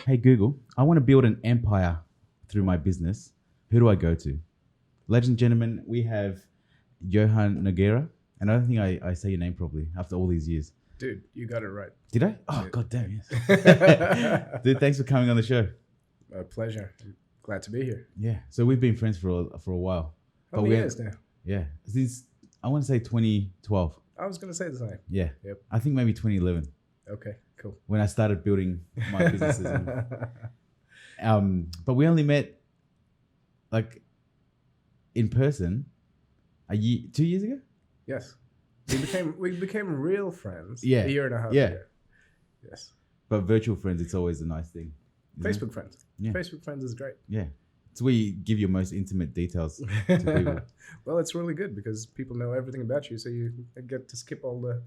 Hey Google, I want to build an empire through my business. Who do I go to? Ladies and gentlemen, we have Johann Nogueira. And I don't think I say your name properly after all these years. Dude, you got it right. Did I? Oh, god damn, yes. Dude, thanks for coming on the show. A pleasure. I'm glad to be here. Yeah. So we've been friends for a while. How many years now? Yeah. Since, I want to say 2012. I was going to say the same. Yeah. Yep. I think maybe 2011. Okay, cool. When I started building my businesses. But we only met like in person 2 years ago? Yes. We became real friends Yeah. a year and a half Yeah. ago. Yes. But virtual friends, it's always a nice thing. Facebook friends. Yeah. Facebook friends is great. Yeah. It's where you give your most intimate details to people. Well, it's really good because people know everything about you, so you get to skip all the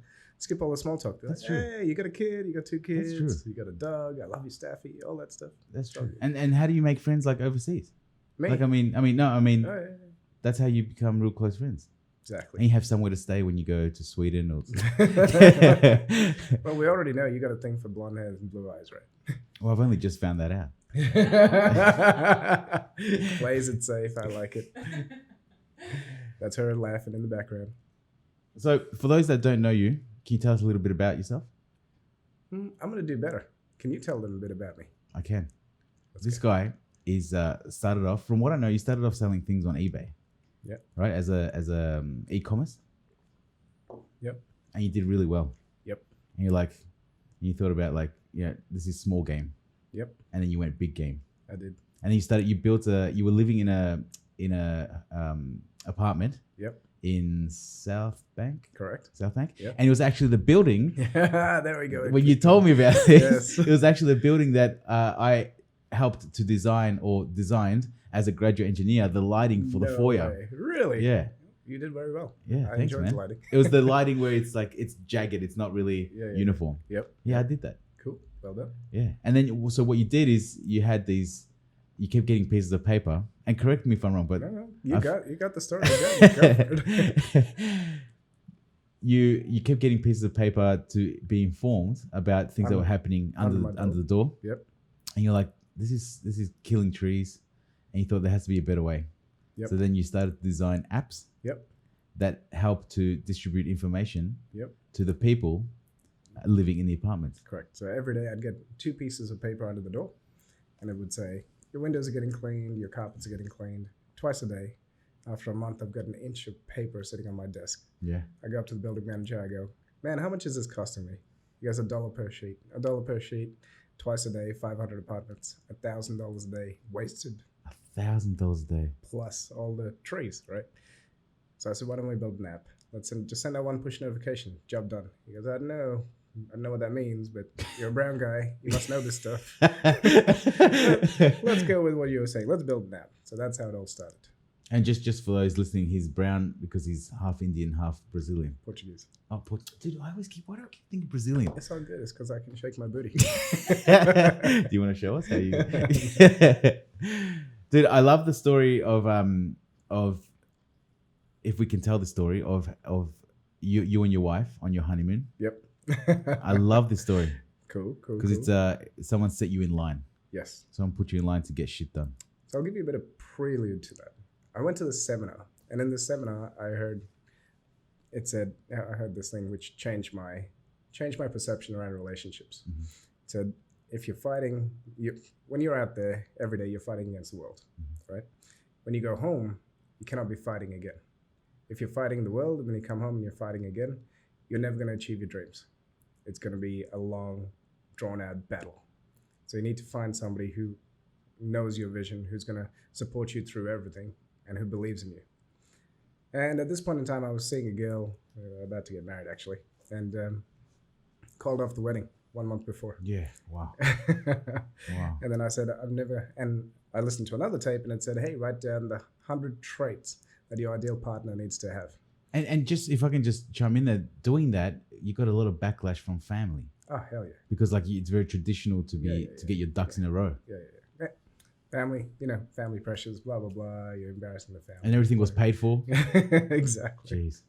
small talk. They're That's like, true. Hey, you got a kid, you got 2 kids, true. you got a dog, I love you, Staffy, all that stuff. That's all true. good. And how do you make friends like overseas? Me? Like I mean, Oh, yeah. that's how you become real close friends. And Exactly. you have somewhere to stay when you go to Sweden or. Well, we already know you got a thing for blonde hair and blue eyes, right? Well, I've only just found that out. Plays it safe. I like it. That's her laughing in the background. So, for those that don't know you, can you tell us a little bit about yourself? I'm gonna do better. Can you tell them a bit about me? I can. Let's This go. guy is started off. From what I know, you started off selling things on eBay. Yeah. Right, as a e-commerce. Yep. And you did really well. Yep. And you thought about like, yeah, this is small game. Yep. And then you went big game. I did. And then you were living in a apartment. Yep. In South Bank. Correct. South Bank. Yep. And it was actually the building. There we go. When you told me about this, Yes. it was actually the building that I helped to designed as a graduate engineer, the lighting for the No foyer. way. Really? Yeah. You did very well. Yeah. I Thanks, enjoyed man. the lighting. It was the lighting where it's like, it's jagged. It's not really Yeah. uniform. Yep. Yeah, I did that. Cool. Well done. Yeah. And then, so what you did is you kept getting pieces of paper, and correct me if I'm wrong, but No. You got the story. Go for it. you kept getting pieces of paper to be informed about things that were happening under the door. Yep. And you're like, this is killing trees, and you thought there has to be a better way. Yep. So then you started to design apps. Yep. That help to distribute information. Yep. To the people living in the apartments. Correct. So every day I'd get 2 pieces of paper under the door, and it would say, your windows are getting cleaned, your carpets are getting cleaned. Twice a day. After a month, I've got an inch of paper sitting on my desk. Yeah. I go up to the building manager. I go, man, how much is this costing me? He goes, $1 per sheet. $1 per sheet, twice a day, 500 apartments, $1,000 a day, wasted, $1,000 a day. plus all the trees, right? So I said, why don't we build an app? Just send out 1 push notification. Job done. He goes, I know what that means, but you're a brown guy. You must know this stuff. Let's go with what you were saying. Let's build an app. So that's how it all started. And just for those listening, he's brown because he's half Indian, half Brazilian. Portuguese. Oh, dude, why do I keep thinking Brazilian? It's all good. It's because I can shake my booty. Do you want to show us how you? Dude, I love the story of if we can tell the story of you and your wife on your honeymoon. Yep. I love this story Cool. because it's someone set you in line. Yes. Someone put you in line to get shit done. So I'll give you a bit of prelude to that. I went to this seminar, and in this seminar, I heard this thing which changed my perception around relationships. Mm-hmm. It said, if you're fighting, when you're out there every day, you're fighting against the world, right? When you go home, you cannot be fighting again. If you're fighting the world, and then you come home and you're fighting again, you're never going to achieve your dreams. It's going to be a long, drawn-out battle. So you need to find somebody who knows your vision, who's going to support you through everything, and who believes in you. And at this point in time, I was seeing a girl, about to get married actually, and called off the wedding 1 month before. Yeah. Wow. Wow. And then I said, and I listened to another tape, and it said, hey, write down the 100 traits that your ideal partner needs to have. And just if I can just chime in there, doing that, you got a lot of backlash from family. Oh, hell yeah. Because it's very traditional to get your ducks in a row. Yeah. Family, family pressures, blah, blah, blah. You're embarrassing the family. And everything was paid for. Exactly. Jeez.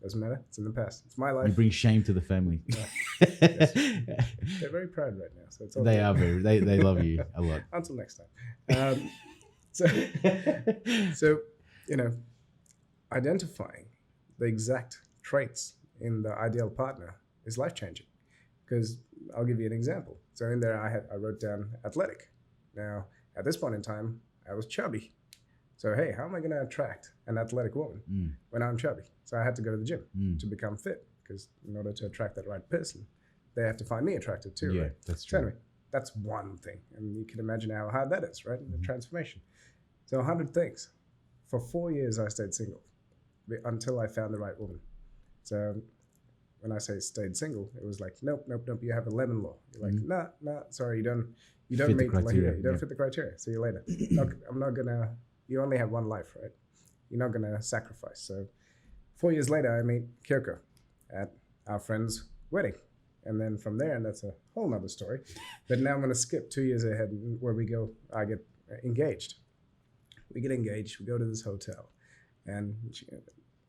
Doesn't matter. It's in the past. It's my You life. bring shame to the family. Yes. They're very proud right now, so it's all They good. are very. They love you a lot. Until next time. So, so you know, identifying the exact traits in the ideal partner is life changing. Because I'll give you an example. So in there, I wrote down athletic. Now at this point in time, I was chubby. So hey, how am I going to attract an athletic woman when I'm chubby? So I had to go to the gym to become fit. Because in order to attract that right person, they have to find me attractive too. Yeah, right? that's So true. anyway, that's one thing, and you can imagine how hard that is, right? The transformation. So 100 things. For 4 years, I stayed single until I found the right woman. So when I say stayed single, it was like, nope, nope, nope. You have a lemon law. You're like, nah, sorry, you don't Fit the meet criteria, you don't yeah. fit the criteria. See you later. I'm not gonna. You only have one life, right? You're not gonna sacrifice. So 4 years later, I meet Kyoko at our friend's wedding. And then from there, and that's a whole nother story. But now I'm going to skip 2 years ahead where I get engaged. We get engaged, we go to this hotel. And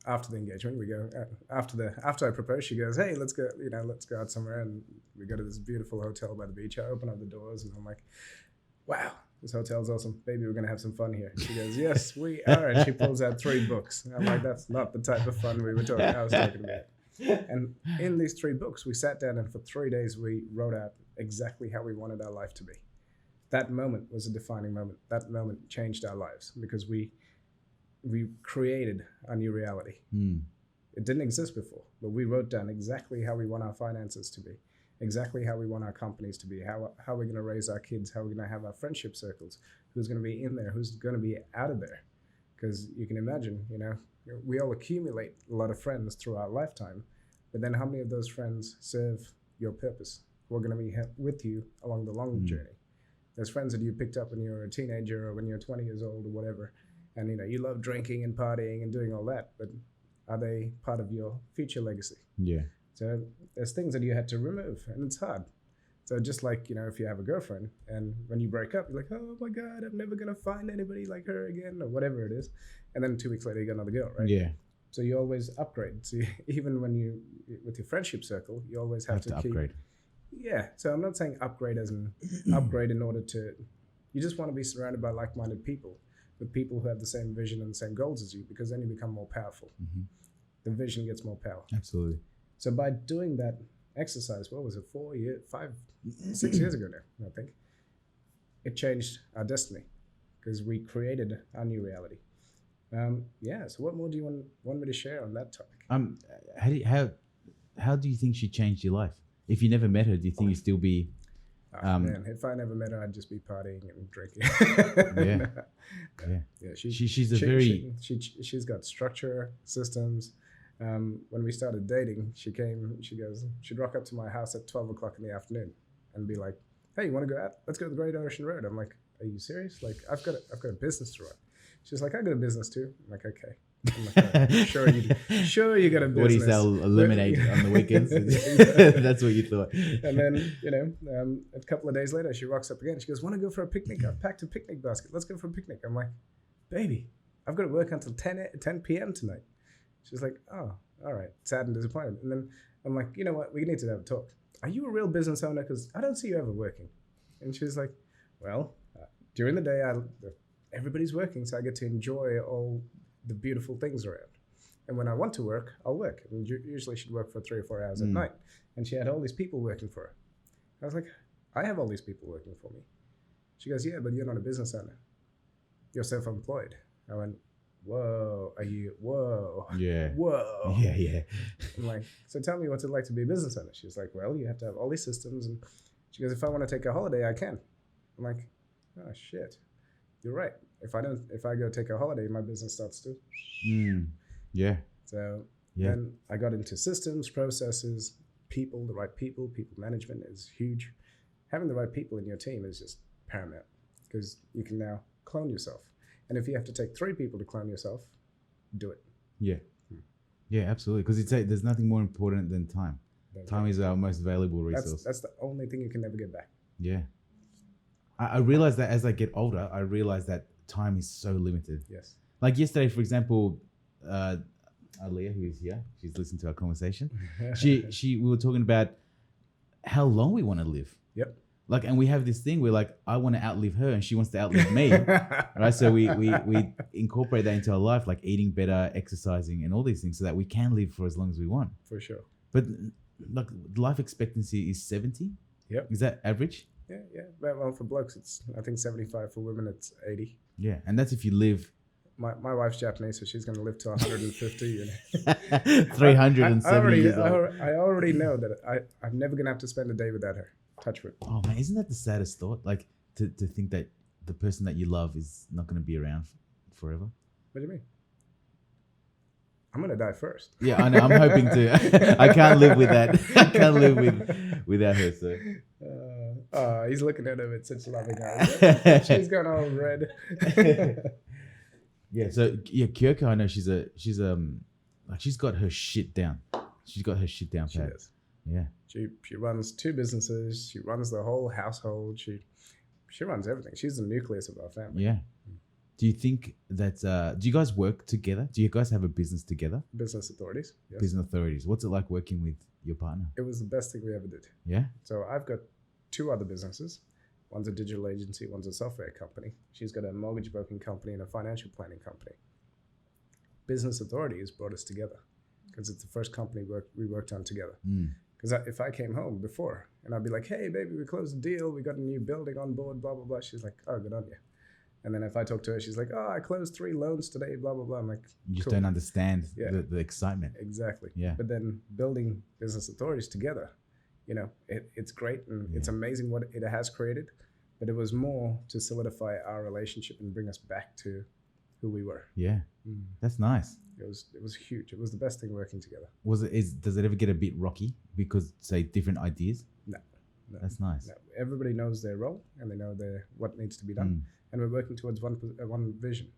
after the engagement, we go, after I propose, she goes, hey, let's go out somewhere. And we go to this beautiful hotel by the beach. I open up the doors and I'm like, wow, this hotel's awesome. Baby, we're going to have some fun here. She goes, yes, we are. And she pulls out 3 books. And I'm like, that's not the type of fun I was talking about. And in these 3 books, we sat down and for 3 days, we wrote out exactly how we wanted our life to be. That moment was a defining moment. That moment changed our lives because we created a new reality. It didn't exist before, but we wrote down exactly how we want our finances to be, exactly how we want our companies to be, how we're going to raise our kids, how we're going to have our friendship circles, who's going to be in there, who's going to be out of there. Because you can imagine, we all accumulate a lot of friends through our lifetime, but then how many of those friends serve your purpose? Who are going to be with you along the long journey? There's friends that you picked up when you were a teenager or when you're 20 years old or whatever, and you love drinking and partying and doing all that, but are they part of your future legacy? Yeah. So there's things that you had to remove, and it's hard. So just like, if you have a girlfriend and when you break up, you're like, oh my God, I'm never going to find anybody like her again or whatever it is. And then 2 weeks later, you got another girl, right? Yeah. So you always upgrade. So even with your friendship circle, you always have to keep. Upgrade. Yeah. So I'm not saying upgrade as an upgrade in order to, you just want to be surrounded by like-minded people, with people who have the same vision and the same goals as you, because then you become more powerful. The vision gets more power. Absolutely. So by doing that exercise, what was it, 6 years ago now, I think, it changed our destiny because we created our new reality. So what more do you want me to share on that topic? How do you think she changed your life? If you never met her, do you think you'd still be? Man, if I never met her, I'd just be partying and drinking. Yeah. She's got structure, systems. When we started dating, she'd rock up to my house at 12 o'clock in the afternoon and be like, hey, you want to go out? Let's go to the Great Ocean Road. I'm like, are you serious? Like, I've got a business to run. She's like, I got a business too. I'm like, okay. I'm like, right, sure you got a business. What do you sell? Lemonade on the weekends? That's what you thought. And then, a couple of days later, she rocks up again. She goes, want to go for a picnic? I've packed a picnic basket. Let's go for a picnic. I'm like, baby, I've got to work until 10 p.m. tonight. She's like, oh, all right. Sad and disappointed. And then I'm like, you know what? We need to have a talk. Are you a real business owner? Because I don't see you ever working. And she's like, well, during the day, everybody's working, so I get to enjoy all the beautiful things around. And when I want to work, I'll work. And usually she'd work for 3 or 4 hours at night. And she had all these people working for her. I was like, I have all these people working for me. She goes, yeah, but you're not a business owner. You're self-employed. I went, whoa, Yeah. Whoa. Yeah. I'm like, so tell me what's it like to be a business owner? She's like, well, you have to have all these systems. And she goes, if I want to take a holiday, I can. I'm like, oh, shit. You're right. If I go take a holiday, my business starts to. Yeah. So then I got into systems, processes, people management is huge. Having the right people in your team is just paramount because you can now clone yourself. And if you have to take 3 people to clone yourself, do it. Yeah. Yeah, absolutely. Because there's nothing more important than time. Time is our most valuable resource. That's the only thing you can never get back. Yeah. I realize that as I get older, I realize that time is so limited. Yes. Like yesterday, for example, Aliyah, who is here, she's listened to our conversation. We were talking about how long we want to live. Yep. Like, and we have this thing where like, I want to outlive her and she wants to outlive me. Right. So we incorporate that into our life, like eating better, exercising and all these things so that we can live for as long as we want. For sure. But like life expectancy is 70. Yep. Is that average? Yeah. Well, for blokes, it's, I think 75. For women, it's 80. Yeah. And that's if you live. My wife's Japanese, so she's going to live to 150. You know? 370 years old. I already know that I'm never going to have to spend a day without her. Touch wood. Oh man, isn't that the saddest thought? Like to think that the person that you love is not going to be around forever. What do you mean? I'm going to die first. Yeah, I know. I'm hoping to. I can't live with that. I can't live without her. So. He's looking at her with such loving eyes. She's gone all red. Yeah. So yeah, Kyoko, I know she's like she's got her shit down. She's got her shit down. She does. Yeah. She runs 2 businesses. She runs the whole household. She runs everything. She's the nucleus of our family. Yeah. Do you think that do you guys work together? Do you guys have a business together? Business authorities. Yes. Business authorities. What's it like working with your partner? It was the best thing we ever did. Yeah. So I've got 2 other businesses. One's a digital agency, one's a software company. She's got a mortgage broking company and a financial planning company. Business authorities brought us together because it's the first company we worked on together. Because if I came home before and I'd be like, hey, baby, we closed the deal. We got a new building on board, blah, blah, blah. She's like, oh, good on you. And then if I talk to her, she's like, oh, I closed 3 loans today, blah, blah, blah. I'm like, you just cool. don't understand the excitement. Exactly. Yeah. But then building business authorities together, you know, it's great and it's amazing what it has created. But it was more to solidify our relationship and bring us back to who we were. Yeah. That's nice. It was huge. It was the best thing working together. Does it ever get a bit rocky because say different ideas? No. That's nice. No. Everybody knows their role and they know what needs to be done, and we're working towards one vision.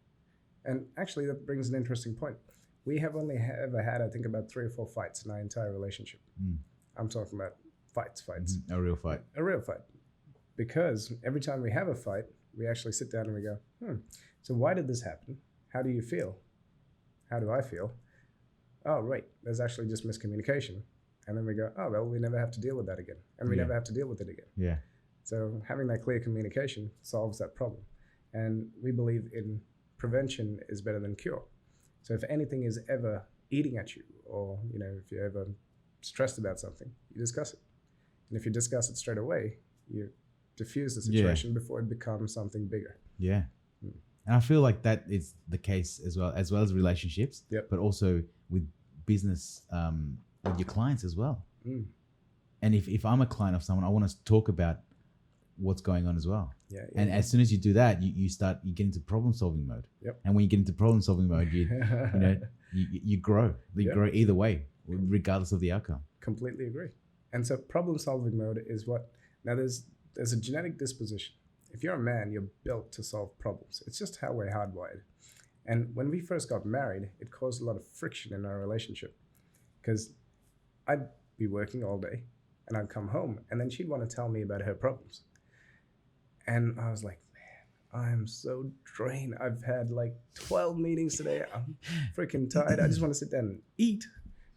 And actually, that brings an interesting point. We have only ever had, I think, about 3 or 4 fights in our entire relationship. I'm talking about fights. A real fight. A real fight. Because every time we have a fight, we actually sit down and we go, so why did this happen? How do you feel? How do I feel? Oh, right. There's actually just miscommunication. And then we go, oh, well, we never have to deal with that again. And we never have to deal with it again. Yeah. So having that clear communication solves that problem. And we believe in prevention is better than cure. So if anything is ever eating at you, or, you know, if you're ever stressed about something, you discuss it. And if you discuss it straight away, you diffuse the situation before it becomes something bigger. Yeah. And I feel like that is the case as well as relationships, but also with business, with your clients as well. And if I'm a client of someone, I want to talk about what's going on as well. And as soon as you do that, you get into problem solving mode. And when you get into problem solving mode, you grow. You grow either way, regardless of the outcome. Completely agree. And so problem solving mode is what, now there's a genetic disposition. If you're a man, you're built to solve problems. It's just how we're hardwired. And when we first got married, it caused a lot of friction in our relationship because I'd be working all day and I'd come home and then she'd want to tell me about her problems. And I was like, man, I'm so drained. I've had like 12 meetings today. I'm freaking tired. I just want to sit down and eat,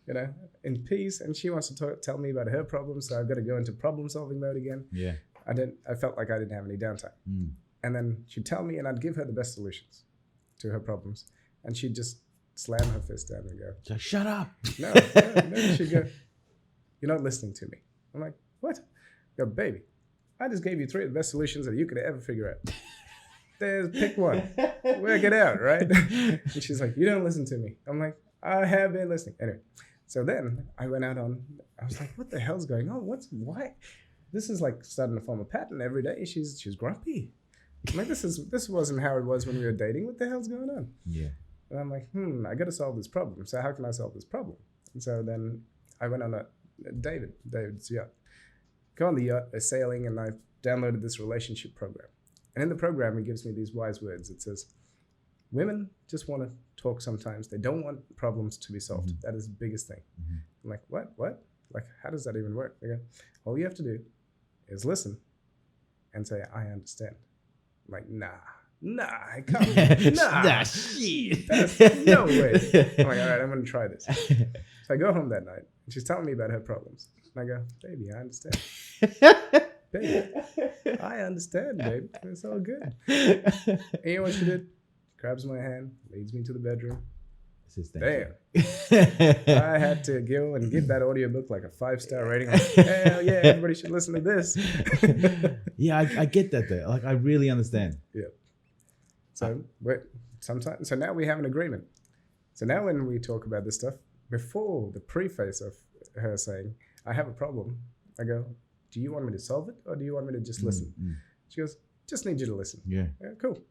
you know, in peace. And she wants to tell me about her problems. So I've got to go into problem solving mode again. Yeah. I felt like I didn't have any downtime. And then she'd tell me and I'd give her the best solutions to her problems. And she'd just slam her fist down and go, so shut up. No, she'd go, you're not listening to me. I'm like, what? Yo, baby, I just gave you 3 of the best solutions that you could ever figure out. Pick one. Work it out, right? And she's like, you don't listen to me. I'm like, I have been listening. Anyway, so then I went out I was like, what the hell's going on? Why? This is like starting to form a pattern every day. She's grumpy. I'm like, this wasn't how it was when we were dating. What the hell's going on? Yeah. And I'm like, I got to solve this problem. So how can I solve this problem? And so then I went on David's yacht. Go on the yacht, sailing, and I downloaded this relationship program. And in the program, it gives me these wise words. It says, women just want to talk sometimes. They don't want problems to be solved. That is the biggest thing. I'm like, what? Like, how does that even work? They go, all you have to do is listen and say, I understand. I'm like, nah, nah, I can't. Nah, shit. no way. I'm like, all right, I'm going to try this. So I go home that night, and she's telling me about her problems. And I go, baby, I understand. Baby, I understand, babe. It's all good. And you know what she did? Grabs my hand, leads me to the bedroom. Damn. I had to go and give that audiobook like a 5-star rating. Like, hell yeah, everybody should listen to this. Yeah, I get that though. Like, I really understand. Yeah. So so now we have an agreement. So now when we talk about this stuff, before the preface of her saying, I have a problem, I go, do you want me to solve it or do you want me to just listen? She goes, just need you to listen. Yeah, cool.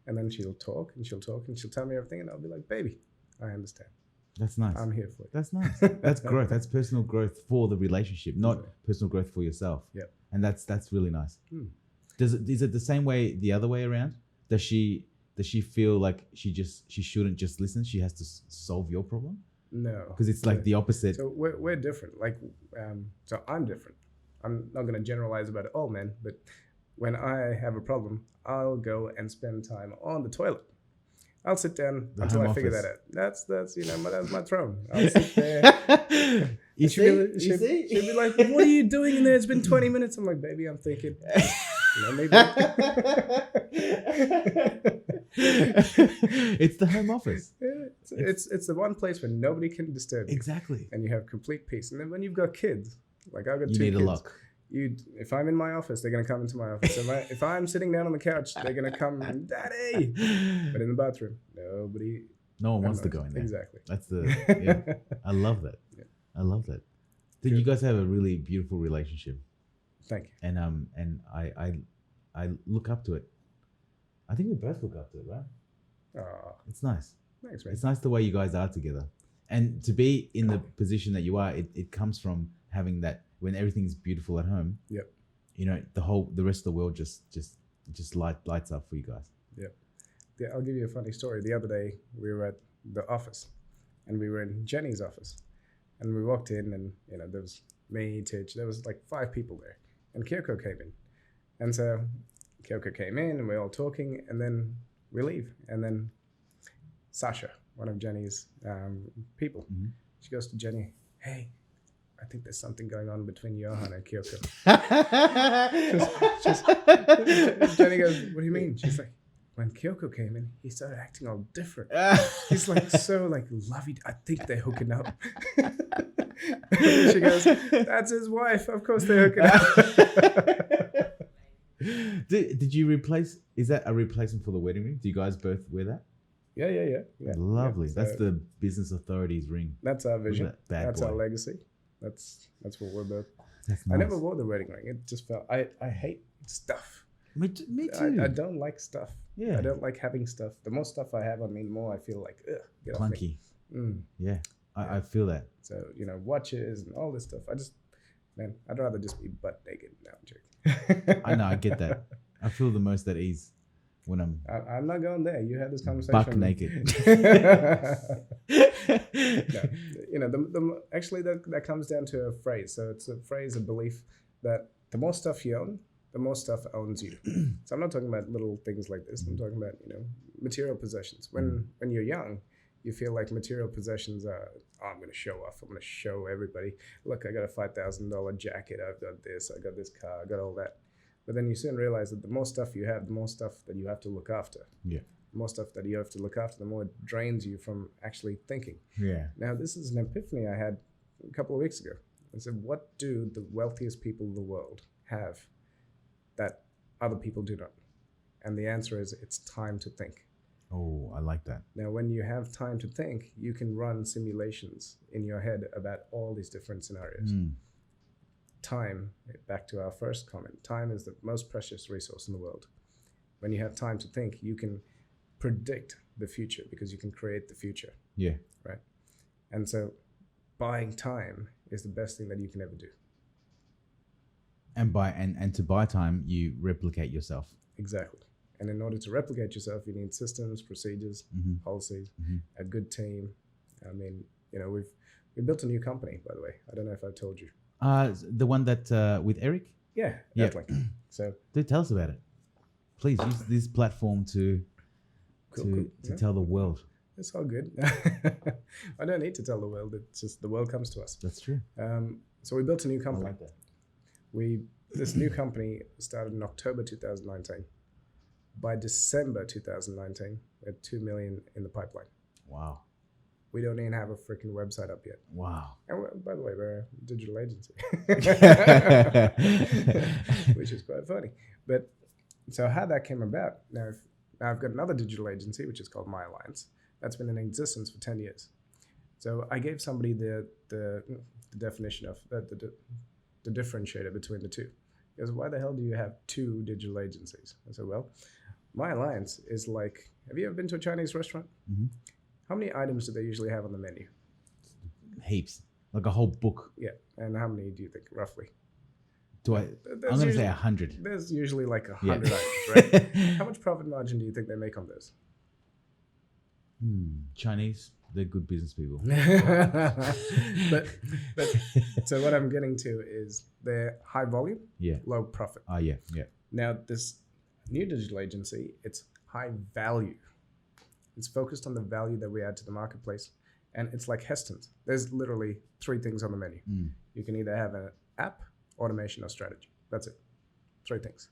And then she'll talk and she'll tell me everything, and I'll be like, baby, I understand. That's nice. I'm here for you. That's nice. That's growth. That's personal growth for the relationship, not personal growth for yourself. Yeah. And that's really nice. Is it the same way the other way around? Does she feel like she shouldn't just listen? She has to solve your problem? No. Because it's like the opposite. So we're different. Like, so I'm different. I'm not going to generalize about all men, but when I have a problem, I'll go and spend time on the toilet. I'll sit down until I figure that out. That's that's my throne. I'll sit there. She'll be like, what are you doing in there? It's been 20 minutes. I'm like, baby, I'm thinking. Maybe. It's the home office. Yeah, it's the one place where nobody can disturb you. Exactly. And you have complete peace. And then when you've got kids, like I've got 2 kids. You need a lock. If I'm in my office, they're gonna come into my office. If I'm sitting down on the couch, they're gonna come, Daddy. But in the bathroom, nobody. No one wants to go in there. Exactly. That's yeah. I love that. Yeah. I love that. Dude, you guys have a really beautiful relationship. Thank you. And I look up to it. I think we both look up to it, right? It's nice. Thanks, man. It's nice the way you guys are together, and to be in the position that you are. It comes from having that. When everything's beautiful at home, yep. The rest of the world just lights up for you guys. Yep. Yeah, I'll give you a funny story. The other day we were at the office, and we were in Jenny's office, and we walked in, and there was me, Titch, there was like 5 people there, and Kyoko came in, and so Kyoko came in, and we're all talking, and then we leave, and then Sasha, one of Jenny's people, she goes to Jenny, hey. I think there's something going on between Johann and Kyoko. Jenny goes, what do you mean? She's like, when Kyoko came in, he started acting all different. He's like so like lovey. I think they're hooking up. She goes, that's his wife. Of course they're hooking up. Did you replace? Is that a replacement for the wedding ring? Do you guys both wear that? Yeah. Lovely. Yeah, that's the business authority's ring. That's our vision. That's boy. Our legacy. That's what we're about. That's nice. I never wore the wedding ring. It just felt I hate stuff. Me too. I don't like stuff. Yeah. I don't like having stuff. The more stuff I have on me, the more I feel like get clunky. Yeah. I feel that. So watches and all this stuff. I'd rather just be butt naked. No, I'm joking. I know. I get that. I feel the most at ease when I'm not going there. You had this conversation. Buck naked. No, actually that comes down to a phrase. So it's a phrase, a belief that the more stuff you own, the more stuff owns you. So I'm not talking about little things like this. I'm talking about material possessions. When you're young, you feel like material possessions are, I'm going to show off. I'm going to show everybody. Look, I got a $5,000 jacket. I've got this. I got this car. I got all that. But then you soon realize that the more stuff you have, the more stuff that you have to look after. Yeah. The more stuff that you have to look after, the more it drains you from actually thinking. Yeah. Now, this is an epiphany I had a couple of weeks ago. I said, what do the wealthiest people in the world have that other people do not? And the answer is, it's time to think. Oh, I like that. Now, when you have time to think, you can run simulations in your head about all these different scenarios. Time, back to our first comment, time is the most precious resource in the world. When you have time to think, you can predict the future because you can create the future. Yeah. Right? And so buying time is the best thing that you can ever do. And to buy time, you replicate yourself. Exactly. And in order to replicate yourself, you need systems, procedures, policies, a good team. I mean, we built a new company, by the way. I don't know if I told you. The one that with Eric? Yeah. Yeah. So, dude, tell us about it. please use this platform to tell the world. It's all good. I don't need to tell the world. It's just the world comes to us. That's true. So we built a new company. I like that. This new company started in October 2019. By December 2019, we had 2 million in the pipeline. Wow. We don't even have a freaking website up yet. Wow. And by the way, we're a digital agency, which is quite funny. But so how that came about, now I've got another digital agency, which is called My Alliance. That's been in existence for 10 years. So I gave somebody the definition of the differentiator between the two. He goes, why the hell do you have two digital agencies? I said, well, My Alliance is like, have you ever been to a Chinese restaurant? Mm-hmm. How many items do they usually have on the menu? Heaps. Like a whole book. Yeah. And how many do you think, roughly? I'm going to say 100. There's usually like 100 items, right? How much profit margin do you think they make on those? Chinese, they're good business people. but so what I'm getting to is they're high volume, low profit. Yeah. Now this new digital agency, it's high value. It's focused on the value that we add to the marketplace, and it's like Heston's. There's literally 3 things on the menu. You can either have an app, automation, or strategy. That's it. 3 things.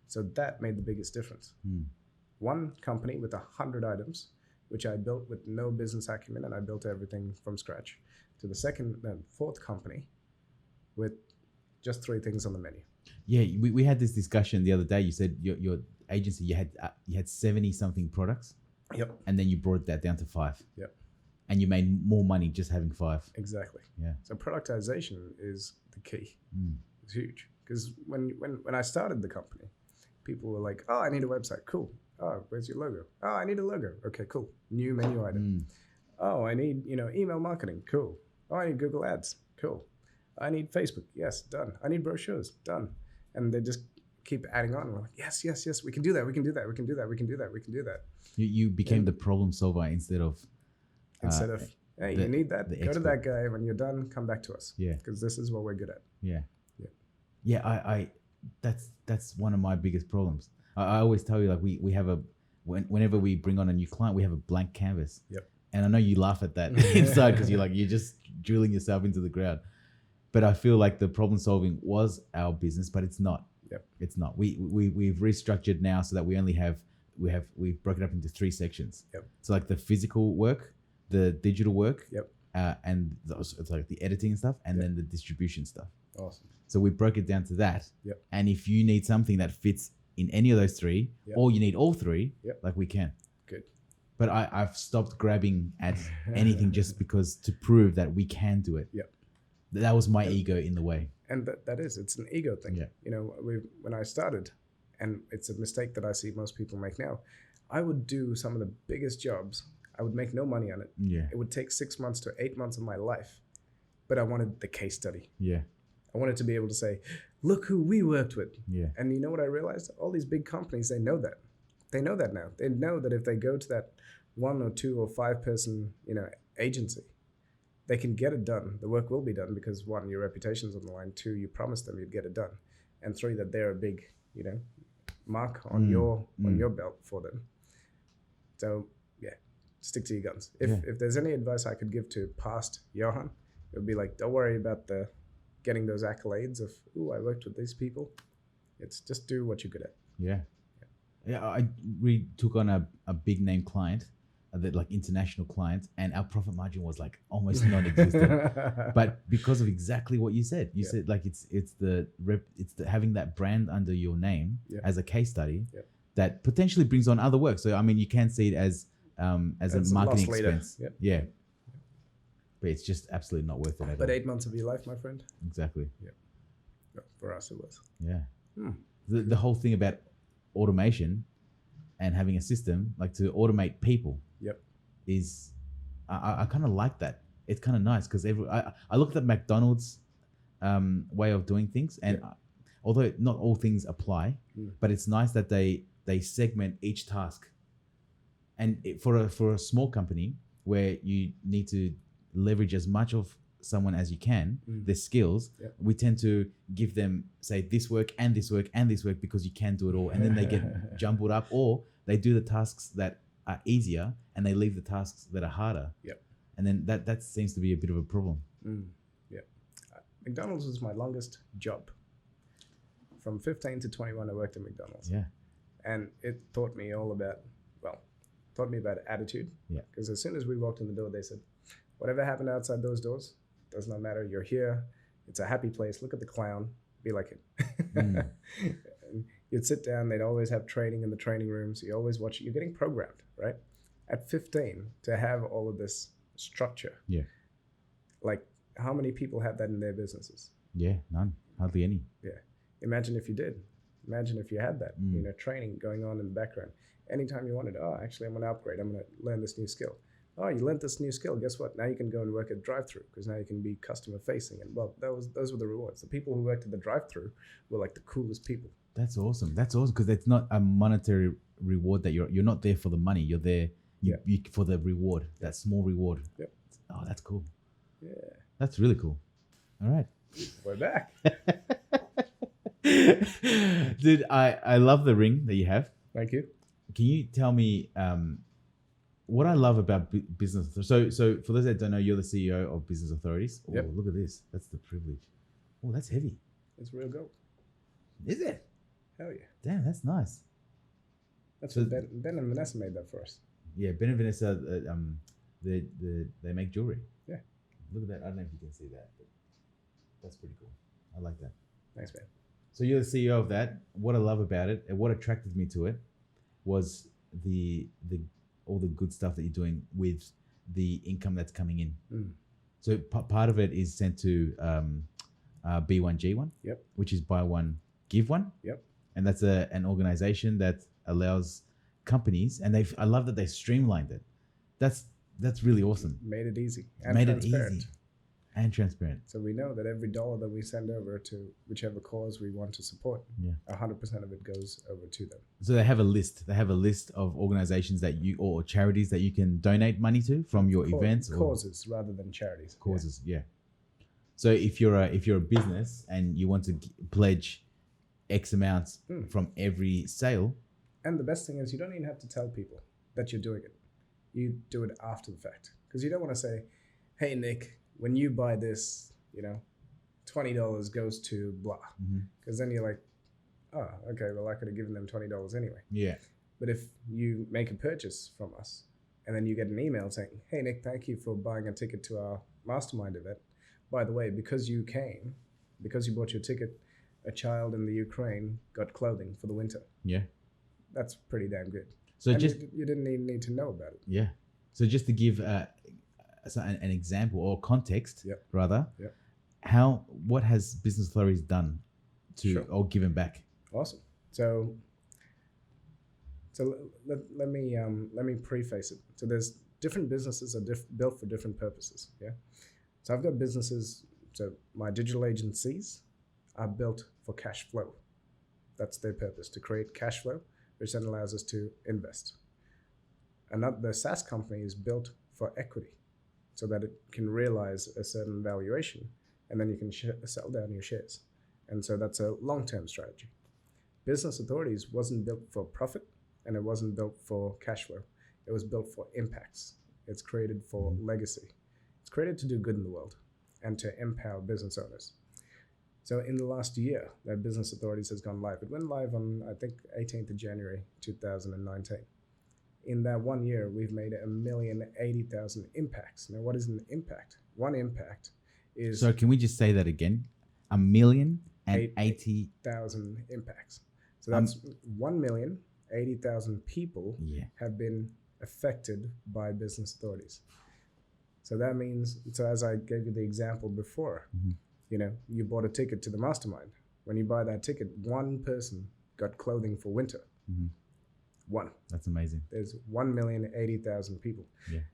So that made the biggest difference. One company with 100 items, which I built with no business acumen, and I built everything from scratch, to the fourth company with just 3 things on the menu. Yeah, we had this discussion the other day. You said your agency, you had 70 something products. Yep. And then you brought that down to 5. Yep. And you made more money just having 5. Exactly. Yeah. So productization is the key. It's huge. Because when I started the company, people were like, oh, I need a website. Cool. Oh, where's your logo? Oh, I need a logo. Okay, cool. New menu item. Oh, I need, email marketing. Cool. Oh, I need Google Ads. Cool. I need Facebook. Yes, done. I need brochures. Done. And they just keep adding on. We're like, yes, we can do that. We can do that. We can do that. We can do that. We can do that. You became the problem solver instead of, hey, you need that. Go to that guy. When you're done, come back to us. Yeah. Because this is what we're good at. Yeah. I that's one of my biggest problems. I always tell you, like we have whenever we bring on a new client, we have a blank canvas. Yep. And I know you laugh at that inside because you're just drilling yourself into the ground. But I feel like the problem solving was our business, but it's not. Yep. It's not. We've restructured now so that we've broken it up into 3 sections. Yep. So like the physical work, the digital work, yep. And it's like the editing and stuff, and then the distribution stuff. Awesome. So we broke it down to that. Yep. And if you need something that fits in any of those 3, or you need all 3, like we can. Good. But I've stopped grabbing at anything just because to prove that we can do it. Yep. That was my ego in the way. And it's an ego thing. Yeah. When I started, and it's a mistake that I see most people make now, I would do some of the biggest jobs. I would make no money on it. Yeah. It would take 6 months to 8 months of my life, but I wanted the case study. Yeah. I wanted to be able to say, look who we worked with. Yeah. And you know what I realized? All these big companies, they know that. They know that now. They know that if they go to that 1 or 2 or 5 person, agency, they can get it done. The work will be done because 1, your reputation's on the line. 2, you promised them you'd get it done. And 3, that they're a big, mark on your belt for them. So stick to your guns. If there's any advice I could give to past Johann, it would be like, don't worry about getting those accolades of, ooh, I worked with these people. It's just do what you're good at. We took on a big name client, like international client, and our profit margin was like almost non-existent. But because of exactly what you said, said like it's the having that brand under your name as a case study that potentially brings on other work. So I mean, you can see it as a marketing expense. Yeah. But it's just absolutely not worth it. But 8 months of your life, my friend. Exactly. Yeah. For us, it was. Yeah. The whole thing about automation and having a system like to automate people. Is I kind of like that. It's kind of nice because I look at the McDonald's way of doing things, and although not all things apply, but it's nice that they segment each task. And for a small company where you need to leverage as much of someone as you can, their skills, we tend to give them, say, this work and this work and this work because you can do it all. And then they get jumbled up, or they do the tasks that are easier and they leave the tasks that are harder. Yep. And then that seems to be a bit of a problem. Yeah. McDonald's was my longest job. From 15 to 21, I worked at McDonald's. Yeah. And it taught me about attitude. Yeah. Because as soon as we walked in the door, they said, whatever happened outside those doors, does not matter. You're here. It's a happy place. Look at the clown. Be like him. And you'd sit down. They'd always have training in the training rooms. You always watch. You're getting programmed, right? At 15, to have all of this structure. Yeah. Like, how many people have that in their businesses? Yeah, none. Hardly any. Yeah. Imagine if you did. Imagine if you had that, training going on in the background. Anytime you wanted, actually, I'm going to upgrade. I'm going to learn this new skill. Oh, you learned this new skill. Guess what? Now you can go and work at drive-through because now you can be customer facing. And well, those were the rewards. The people who worked at the drive-through were like the coolest people. That's awesome. That's awesome because it's not a monetary reward that you're not there for the money. You're there you for the reward, that small reward. Yep. Oh, that's cool. Yeah. That's really cool. All right. We're back. Dude, I love the ring that you have. Thank you. Can you tell me what I love about business? So for those that don't know, you're the CEO of Business Authorities. Oh, Yep. Look at this. That's the privilege. Oh, that's heavy. It's real gold. Is it? Hell yeah. Damn, that's nice. That's what Ben and Vanessa made that for us. Yeah, Ben and Vanessa, they make jewelry. Yeah. Look at that. I don't know if you can see that, but that's pretty cool. I like that. Thanks, man. So you're the CEO of that. What I love about it and what attracted me to it was the all the good stuff that you're doing with the income that's coming in. So part of it is sent to B1G1, which is buy one, give one. Yep. And that's an organization that allows companies, and I love that they streamlined it. That's really awesome. Made it easy. And transparent. So we know that every dollar that we send over to whichever cause we want to support, 100% of it goes over to them. So they have a list. They have a list of organizations that or charities that you can donate money to from your events. Causes rather than charities. Causes, yeah. So if you're a business and you want to pledge X amounts from every sale. And the best thing is you don't even have to tell people that you're doing it. You do it after the fact. Because you don't want to say, hey, Nick, when you buy this, $20 goes to blah. Because then you're like, oh, okay, well, I could have given them $20 anyway. Yeah. But if you make a purchase from us and then you get an email saying, hey, Nick, thank you for buying a ticket to our mastermind event. By the way, because you bought your ticket, a child in the Ukraine got clothing for the winter. Yeah. That's pretty damn good. So and you didn't even need to know about it. Yeah. So just to give an example or context, rather, what has Business Authorities done or given back? Awesome. So let me preface it. So there's different businesses are built for different purposes. Yeah. So I've got businesses. So my digital agencies are built for cash flow. That's their purpose, to create cash flow, which then allows us to invest. The SaaS company is built for equity, so that it can realize a certain valuation, and then you can sell down your shares. And so that's a long-term strategy. Business Authorities wasn't built for profit, and it wasn't built for cash flow. It was built for impacts. It's created for legacy. It's created to do good in the world and to empower business owners. So in the last year, that Business Authorities has gone live. It went live on, I think, 18th of January, 2019. In that 1 year, we've made 1,080,000 impacts. Now, what is an impact? One impact is... So can we just say that again? 1,080,000 impacts. So that's 1,080,000 people have been affected by Business Authorities. So that means, as I gave you the example before, you bought a ticket to the mastermind. When you buy that ticket, one person got clothing for winter. One. That's amazing. There's 1,080,000 people. Yeah.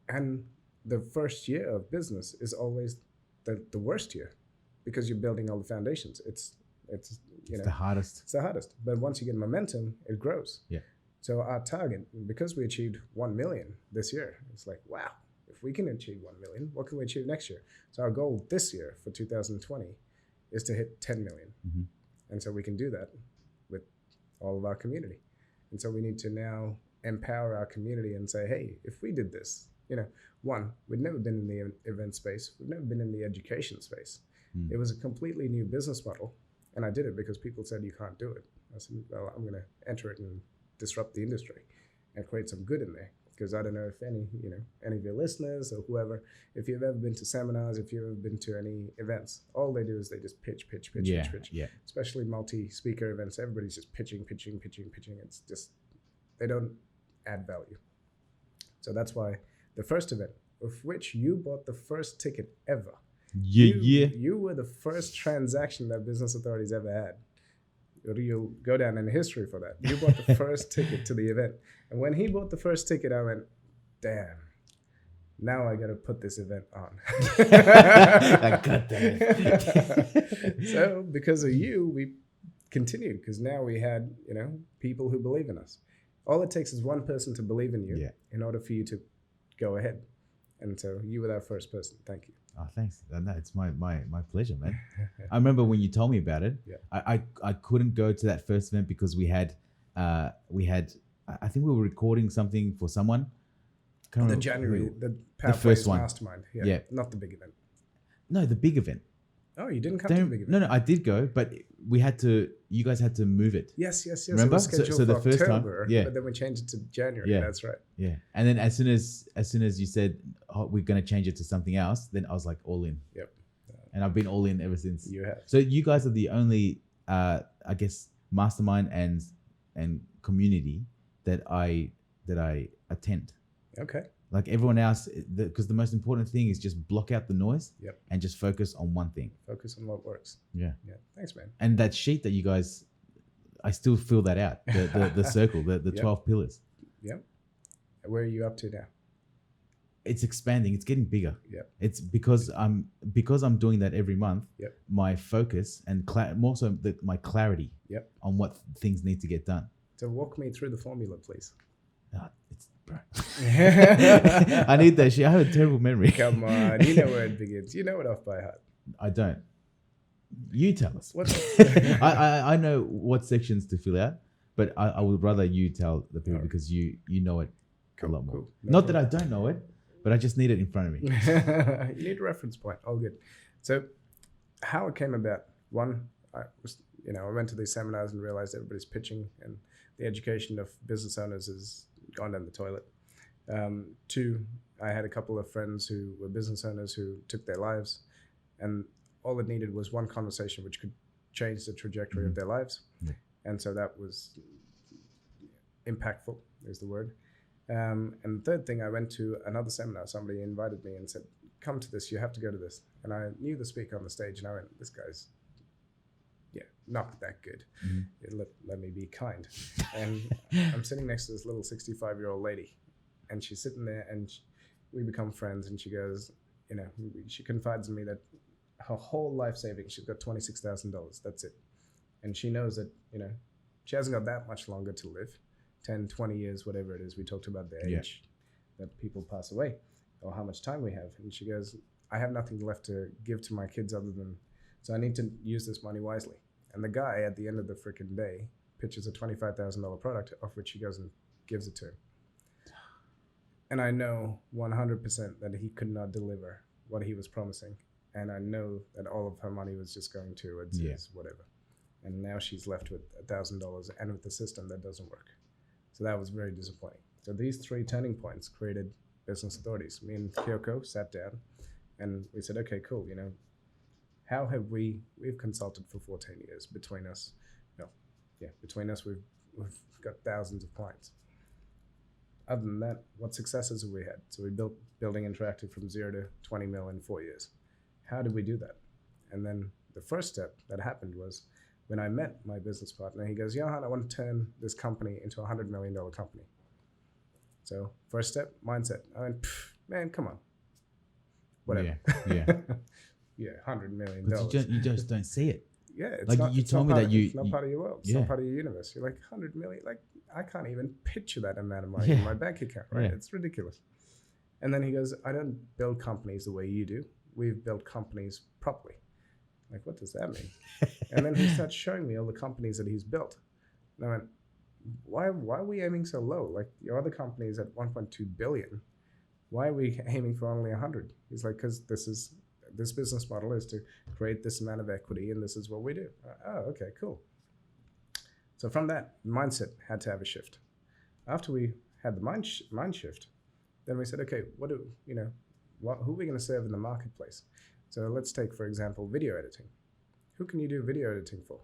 And the first year of business is always the worst year because you're building all the foundations. It's the hardest. It's the hardest. But once you get momentum, it grows. Yeah. So our target, because we achieved 1 million this year, it's like, wow, if if we can achieve 1 million, what can we achieve next year? So our goal this year for 2020 is to hit 10 million. Mm-hmm. And so we can do that with all of our community. And so we need to now empower our community and say, hey, if we did this, one, we'd never been in the event space. We've never been in the education space. It was a completely new business model. And I did it because people said you can't do it. I said, well, I'm going to enter it and disrupt the industry and create some good in there. Because I don't know if any of your listeners or whoever, if you've ever been to seminars, if you've ever been to any events, all they do is they just pitch. Yeah. Especially multi-speaker events, everybody's just pitching. It's just, they don't add value. So that's why the first event, of which you bought the first ticket ever. You were the first transaction that Business Authorities ever had. You'll go down in history for that. You bought the first ticket to the event. And when he bought the first ticket, I went, damn, now I got to put this event on. I got that. So because of you, we continued because now we had, people who believe in us. All it takes is one person to believe in you in order for you to go ahead. And so you were that first person. Thank you. Oh, thanks. No, it's my pleasure, man. I remember when you told me about it. Yeah. I couldn't go to that first event because we had I think we were recording something for someone. The January, the first one. Mastermind. Yeah. Not the big event. No, the big event. Oh, you didn't come to the big event? No, I did go, but you guys had to move it. Yes. Remember? It was scheduled so the for first October, time, but then we changed it to January. Yeah. That's right. Yeah. And then as soon as you said, we're going to change it to something else, then I was like all in. Yep. And I've been all in ever since. You have. So you guys are the only, I guess, mastermind and community that I attend. Okay. Like everyone else, because the most important thing is just block out the noise and just focus on one thing. Focus on what works. Yeah. Thanks, man. And that sheet that you guys, I still fill that out. The circle, the 12 pillars. Yep. Where are you up to now? It's expanding. It's getting bigger. Yep. It's because I'm doing that every month. Yep. My focus and more so my clarity. Yep. On what things need to get done. So walk me through the formula, please. Bro. I need that shit. I have a terrible memory. Come on, you know where it begins. You know it off by heart. I don't. You tell us. What's I know what sections to fill out, but I would rather you tell the people because you know it a lot more. Cool. Not that I don't know it, but I just need it in front of me. You need a reference point. All good. So how it came about, one, I went to these seminars and realized everybody's pitching and the education of business owners has gone down the toilet. Two, I had a couple of friends who were business owners who took their lives, and all it needed was one conversation which could change the trajectory of their lives. Yeah. And so that was impactful, is the word. And the third thing, I went to another seminar. Somebody invited me and said, come to this, you have to go to this. And I knew the speaker on the stage, and I went, this guy's not that good. Let me be kind. And I'm sitting next to this little 65-year-old lady, and she's sitting there, and we become friends. And she goes, she confides in me that her whole life savings, she's got $26,000. That's it. And she knows that, she hasn't got that much longer to live, 10, 20 years, whatever it is. We talked about the age that people pass away or how much time we have. And she goes, I have nothing left to give to my kids other than, so I need to use this money wisely. And the guy at the end of the freaking day pitches a $25,000 product, of which he goes and gives it to him. And I know 100% that he could not deliver what he was promising. And I know that all of her money was just going towards his whatever. And now she's left with $1,000 and with the system that doesn't work. So that was very disappointing. So these three turning points created Business Authorities. Me and Kyoko sat down and we said, okay, cool, how have we've consulted for 14 years between us. Between us, we've got thousands of clients. Other than that, what successes have we had? So we built Building Interactive from 0 to 20 mil in 4 years. How did we do that? And then the first step that happened was when I met my business partner, he goes, Johann, I want to turn this company into a $100 million company. So first step, mindset. I went, man, come on. Whatever. Yeah. Yeah, $100 million. But you just don't see it. Yeah, it's like not, you it's told not me that it's not part of your world. It's yeah. not part of your universe. You're like, 100 million, like I can't even picture that amount of money in my bank account, right? Yeah. It's ridiculous. And then he goes, I don't build companies the way you do. We've built companies properly. Like, what does that mean? And then he starts showing me all the companies that he's built. And I went, why are we aiming so low? Like, your other company is at 1.2 billion. Why are we aiming for only 100? He's like, because this business model is to create this amount of equity, and this is what we do. Oh, okay, cool. So from that, mindset had to have a shift. After we had the mind shift, then we said, okay, who are we going to serve in the marketplace? So let's take, for example, video editing. Who can you do video editing for?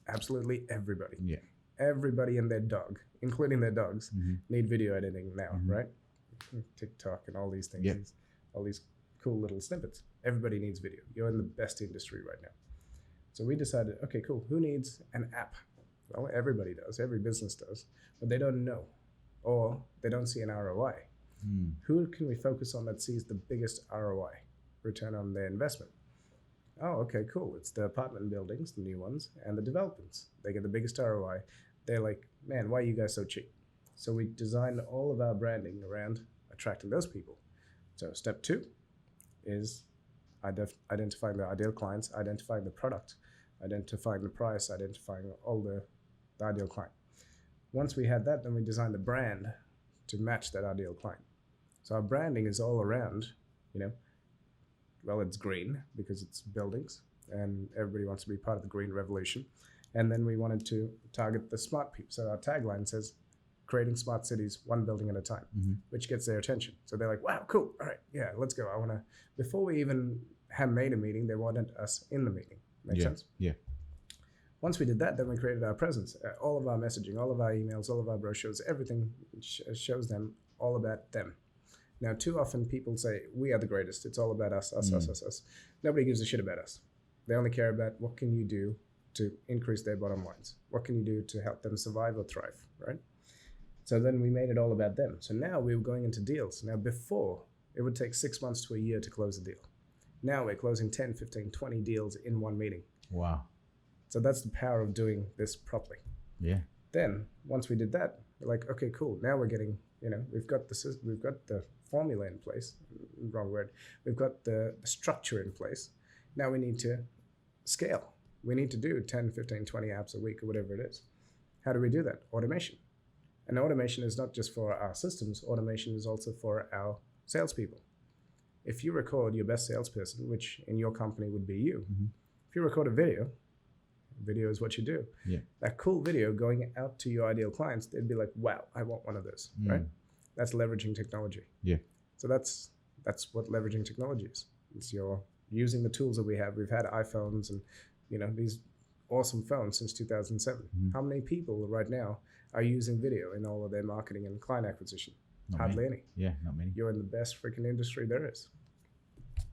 Absolutely everybody. Yeah. Everybody and their dog, including their dogs, need video editing now, right? TikTok and all these things, all these cool little snippets. Everybody needs video. You're in the best industry right now. So we decided, okay, cool. Who needs an app? Well, everybody does. Every business does. But they don't know, or they don't see an ROI. Who can we focus on that sees the biggest ROI, return on their investment? Oh, okay, cool. It's the apartment buildings, the new ones, and the developments. They get the biggest ROI. They're like, man, why are you guys so cheap? So we designed all of our branding around attracting those people. So step 2 is identifying the ideal clients, identifying the product, identifying the price, identifying all the ideal client. Once we had that, then we designed the brand to match that ideal client. So our branding is all around, well, it's green because it's buildings and everybody wants to be part of the green revolution. And then we wanted to target the smart people. So our tagline says, creating smart cities one building at a time, which gets their attention. So they're like, wow, cool. All right, yeah, let's go. Before we even had made a meeting, they wanted us in the meeting. Make sense? Yeah. Once we did that, then we created our presence. All of our messaging, all of our emails, all of our brochures, everything shows them all about them. Now, too often people say, we are the greatest. It's all about us. Nobody gives a shit about us. They only care about what can you do to increase their bottom lines. What can you do to help them survive or thrive, right? So then we made it all about them. So now we were going into deals. Now before, it would take 6 months to a year to close a deal. Now we're closing 10, 15, 20 deals in one meeting. Wow. So that's the power of doing this properly. Yeah. Then once we did that, we're like, okay, cool. Now we're getting, we've got the formula in place. Wrong word. We've got the structure in place. Now we need to scale. We need to do 10, 15, 20 apps a week or whatever it is. How do we do that? Automation. And automation is not just for our systems. Automation is also for our salespeople. If you record your best salesperson, which in your company would be you, if you record a video is what you do. Yeah. That cool video going out to your ideal clients, they'd be like, wow, I want one of those, right? That's leveraging technology. Yeah. So that's what leveraging technology is. It's you're using the tools that we have. We've had iPhones and these awesome phones since 2007. How many people right now are using video in all of their marketing and client acquisition? Hardly any. Yeah, not many. You're in the best freaking industry there is.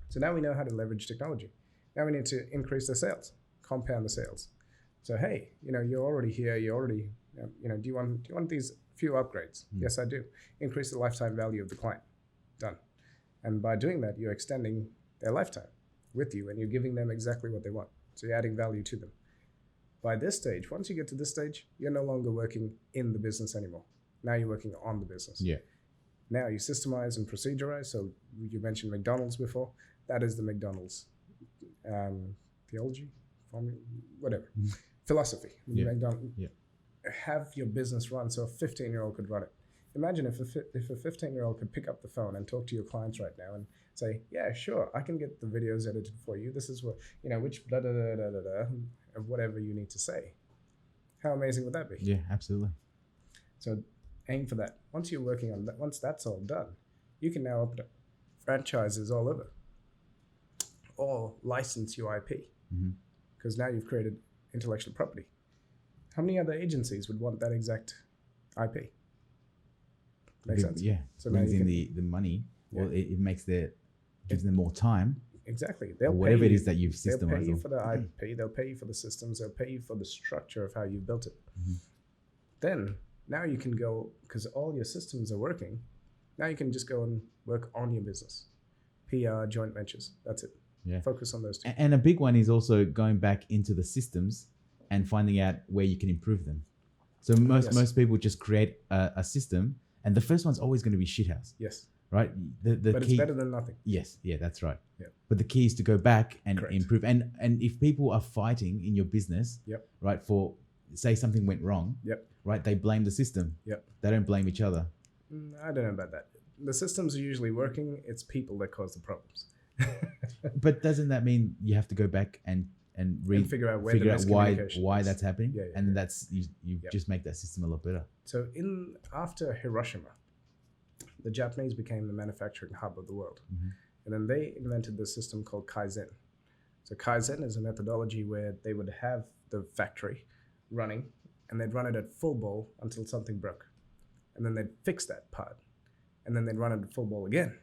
So now we know how to leverage technology. Now we need to increase the sales, compound the sales. So hey, you're already here. You already, do you want these few upgrades? Yes, I do. Increase the lifetime value of the client. Done. And by doing that, you're extending their lifetime with you, and you're giving them exactly what they want. So you're adding value to them. By this stage, once you get to this stage, you're no longer working in the business anymore. Now you're working on the business. Yeah. Now you systemize and procedurize. So you mentioned McDonald's before. That is the McDonald's theology, formula, whatever, philosophy. Yeah. McDonald's. Have your business run so a 15-year-old could run it. Imagine if a 15-year-old could pick up the phone and talk to your clients right now and say, yeah, sure, I can get the videos edited for you. This is what, which blah, blah, blah, blah, blah, of whatever you need to say. How amazing would that be? Yeah, absolutely. So aim for that. Once you're working on that, once that's all done, you can now open up franchises all over or license your IP because now you've created intellectual property. How many other agencies would want that exact IP? Makes sense? Yeah. So brings in the money. Well, it gives them more time. Exactly. They'll whatever it is that you've systemized. They'll pay you for the IP. They'll pay you for the systems. They'll pay you for the structure of how you built it. Then now you can go, because all your systems are working, now you can just go and work on your business. PR, joint ventures. That's it. Yeah. Focus on those two. And a big one is also going back into the systems and finding out where you can improve them. So most people just create a system, and the first one's always going to be shithouse. Yes. right? But key, it's better than nothing. Yes, yeah, that's right. Yeah. But the key is to go back and Correct. improve. And if people are fighting in your business, Yep. right, for say something went wrong, Yep. right, they blame the system. Yep. They don't blame each other. I don't know about that. The systems are usually working. It's people that cause the problems. But doesn't that mean you have to go back and figure out why that's happening? Yeah, and that's you Yep. just make that system a lot better. So after Hiroshima, the Japanese became the manufacturing hub of the world. Mm-hmm. And then they invented this system called Kaizen. So Kaizen is a methodology where they would have the factory running and they'd run it at full ball until something broke. And then they'd fix that part. And then they'd run it at full ball again.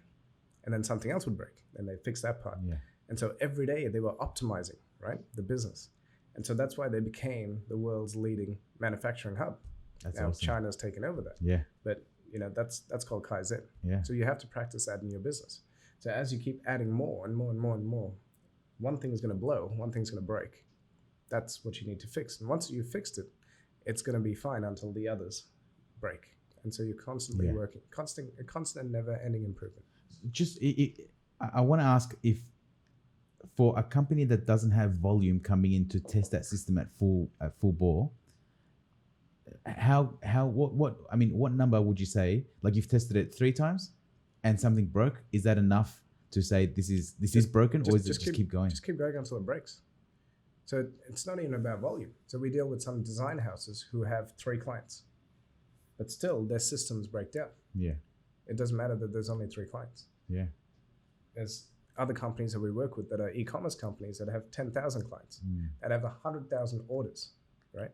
And then something else would break. And they'd fix that part. Yeah. And so every day they were optimizing, right, the business. And so that's why they became the world's leading manufacturing hub. That's now awesome. China's taken over that. Yeah. But that's called Kaizen. Yeah. So you have to practice that in your business. So as you keep adding more and more and more and more, one thing is going to blow, one thing's going to break. That's what you need to fix. And once you've fixed it, it's going to be fine until the others break. And so you're constantly working, a constant never-ending improvement. I want to ask if for a company that doesn't have volume coming in to test that system at full bore, what number would you say? Like you've tested it 3 times and something broke. Is that enough to say this is broken, or is it just keep going? Just keep going until it breaks. So it's not even about volume. So we deal with some design houses who have 3 clients, but still their systems break down. Yeah. It doesn't matter that there's only 3 clients. Yeah. There's other companies that we work with that are e-commerce companies that have 10,000 clients, that have 100,000 orders, right?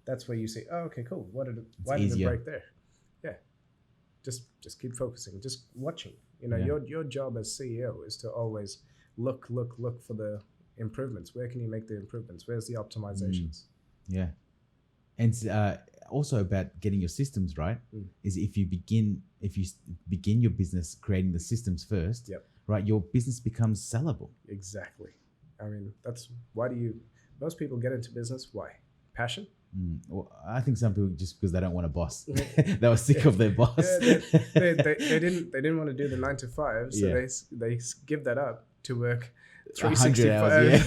That's where you say, oh, okay, cool. Why did it break there? Yeah. Just keep focusing, just watching. Your job as CEO is to always look for the improvements. Where can you make the improvements? Where's the optimizations? Yeah. And also about getting your systems right is if you begin your business creating the systems first, right, your business becomes sellable. Exactly. I mean, that's most people get into business. Why? Passion? Well, I think some people just because they don't want a boss. They were sick of their boss. They didn't want to do the 9 to 5, so they give that up to work 365 hours.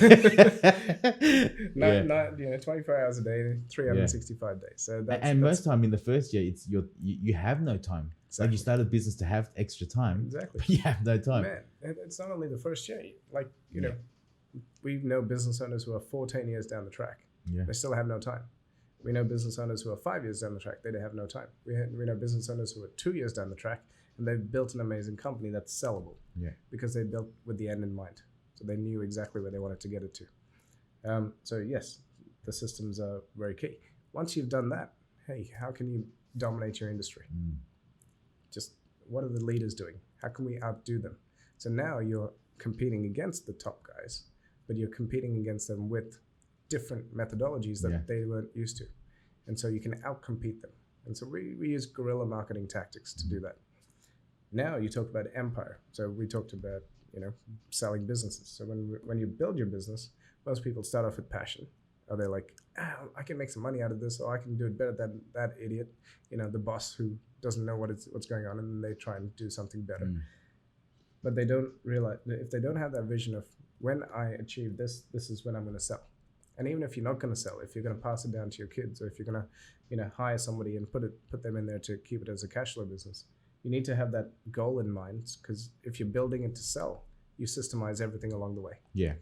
24 hours a day, 365 days. So that's most time in the first year, it's you have no time. Exactly. Like you start a business to have extra time. Exactly. But you have no time. Man, it's not only the first year. Like know, we know business owners who are 14 years down the track. Yeah. They still have no time. We know business owners who are 5 years down the track. They have no time. We know business owners who are 2 years down the track, and they've built an amazing company that's sellable. Yeah. Because they built with the end in mind. So they knew exactly where they wanted to get it to. So yes, the systems are very key. Once you've done that, hey, how can you dominate your industry? Just what are the leaders doing? How can we outdo them? So now you're competing against the top guys, but you're competing against them with different methodologies that they weren't used to. And so you can outcompete them. And so we use guerrilla marketing tactics to do that. Now you talk about empire. So we talked about, selling businesses. So when you build your business, most people start off with passion. Or they're like, I can make some money out of this, or I can do it better than that idiot, the boss who doesn't know what's going on, and they try and do something better. But they don't realize that if they don't have that vision of when I achieve this is when I'm going to sell. And even if you're not going to sell, if you're going to pass it down to your kids, or if you're going to, hire somebody and put them in there to keep it as a cash flow business, you need to have that goal in mind, because if you're building it to sell, you systemize everything along the way. Yeah.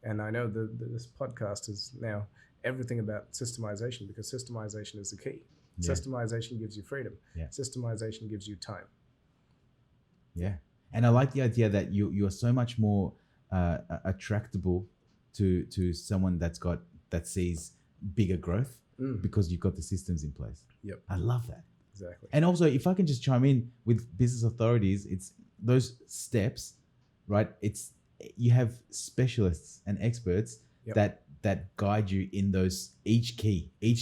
And I know this podcast is now everything about systemization, because systemization is the key. Yeah. Systemization gives you freedom. Yeah. Systemization gives you time. Yeah. And I like the idea that you are so much more attractable to someone that sees bigger growth because you've got the systems in place. Yep. I love that. Exactly. And also, if I can just chime in with business authorities, it's those steps, right? It's you have specialists and experts that guide you in those each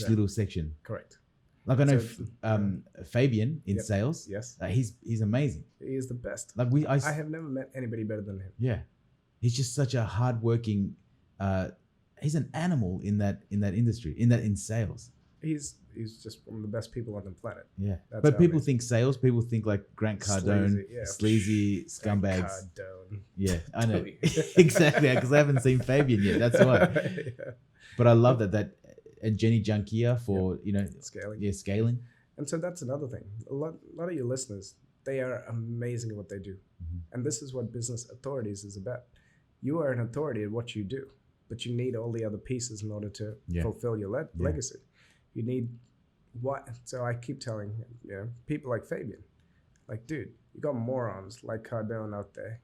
little section. Correct. Like I know Fabian in sales. Yes. He's amazing. He is the best. Like I have never met anybody better than him. Yeah. He's just such a hardworking. He's an animal in that industry, in sales. he's just one of the best people on the planet. Yeah. That's But how people it is. think sales, people think like Grant Cardone, sleazy scumbags. Cardone. Yeah, I know. Exactly, because I haven't seen Fabian yet. That's why. Yeah. But I love that and Jenny Junkia for, Scaling. Yeah, scaling. And so that's another thing. A lot of your listeners, they are amazing at what they do. Mm-hmm. And this is what business authorities is about. You are an authority at what you do, but you need all the other pieces in order to fulfill your legacy. You need what? So I keep telling people like Fabian, like, dude, you got morons like Cardone out there.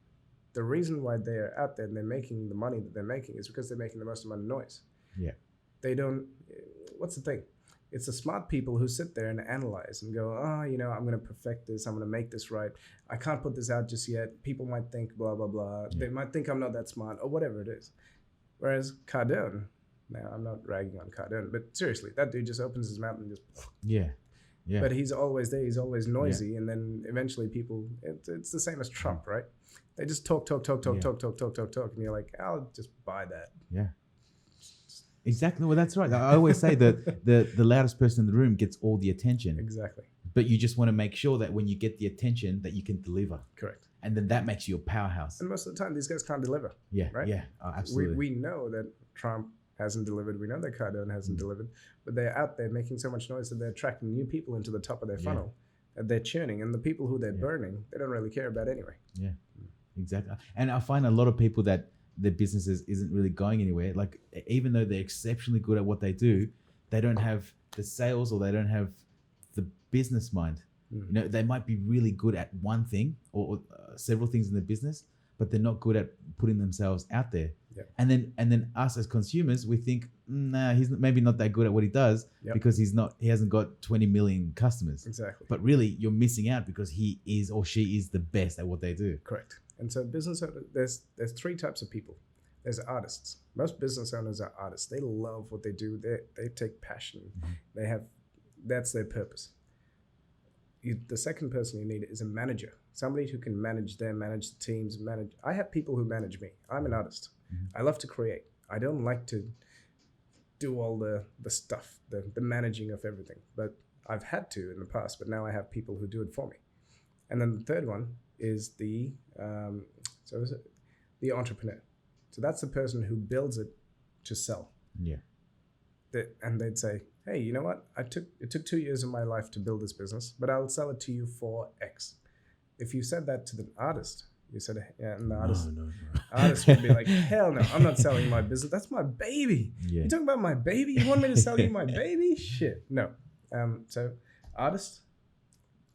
The reason why they're out there and they're making the money that they're making is because they're making the most amount of noise. Yeah. They don't, what's the thing? It's the smart people who sit there and analyze and go, I'm going to perfect this. I'm going to make this right. I can't put this out just yet. People might think blah, blah, blah. Yeah. They might think I'm not that smart or whatever it is. Whereas Cardone, now I'm not ragging on Cardone, but seriously, that dude just opens his mouth and just... Yeah. Yeah. But he's always there. He's always noisy. Yeah. And then eventually people, it's the same as Trump, right? They just talk. And you're like, I'll just buy that. Yeah. Exactly. Well, that's right. I always say that the loudest person in the room gets all the attention. Exactly. But you just want to make sure that when you get the attention that you can deliver. Correct. And then that makes you a powerhouse. And most of the time, these guys can't deliver. Yeah. Right? Yeah. Oh, absolutely. We know that Trump hasn't delivered. We know that Cardone hasn't delivered. But they're out there making so much noise that they're attracting new people into the top of their funnel. That they're churning. And the people who they're burning, they don't really care about anyway. Yeah. Exactly. And I find a lot of people that their businesses isn't really going anywhere. Like, even though they're exceptionally good at what they do, they don't have the sales or they don't have the business mind. They might be really good at one thing or several things in the business, but they're not good at putting themselves out there. Yep. And then us as consumers, we think, nah, he's maybe not that good at what he does because he hasn't got 20 million customers. Exactly. But really, you're missing out because he is or she is the best at what they do. Correct. And so business owners, there's three types of people. There's artists. Most business owners are artists. They love what they do. They take passion. That's their purpose. The second person you need is a manager, somebody who can manage the teams. I have people who manage me. I'm an artist. I love to create. I don't like to do all the stuff, the managing of everything. But I've had to in the past, but now I have people who do it for me. And then the third one is the entrepreneur. So that's the person who builds it to sell. Yeah. And they'd say, hey, you know what? It took 2 years of my life to build this business, but I'll sell it to you for X. If you said that to the artist, you said, yeah, and the artist would be like, hell no, I'm not selling my business. That's my baby. Yeah. You talking about my baby? You want me to sell you my baby? Shit, no. So artist,